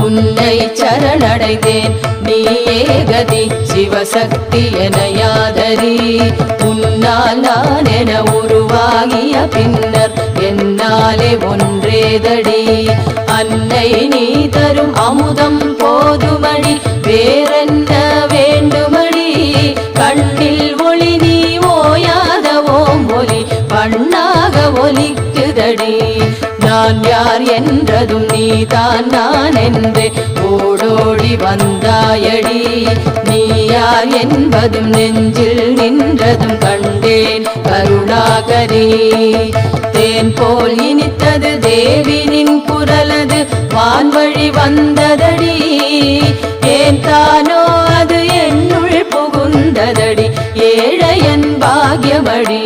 உன்னை சரணடைந்தேன் நீயே கதி சிவசக்தி எனையாதரி உன்னால் நான் என உருவாகிய பின்னர் என்னாலே ஒன்றேதடி அன்னை நீ தரும் அமுதம் போதுமடி வேறென்ன வேண்டுமடி கண்ணில் ஒளி நீ ஓயாத ஓம் ஒலி பண்ணாக ஒலிக்குதடி நான் யார் என்றதும் நீதான் நான் என்று ஓடோடி வந்தாயடி நீ யார் என்பதும் நெஞ்சில் நின்றதும் கண்டேன் கருணாகரி தேன் போல் இனித்தது தேவினின் குரலது வான்வழி வந்ததடி ஏன் தானோ அது என்னுள் புகுந்ததடி ஏழையன் பாக்யமடி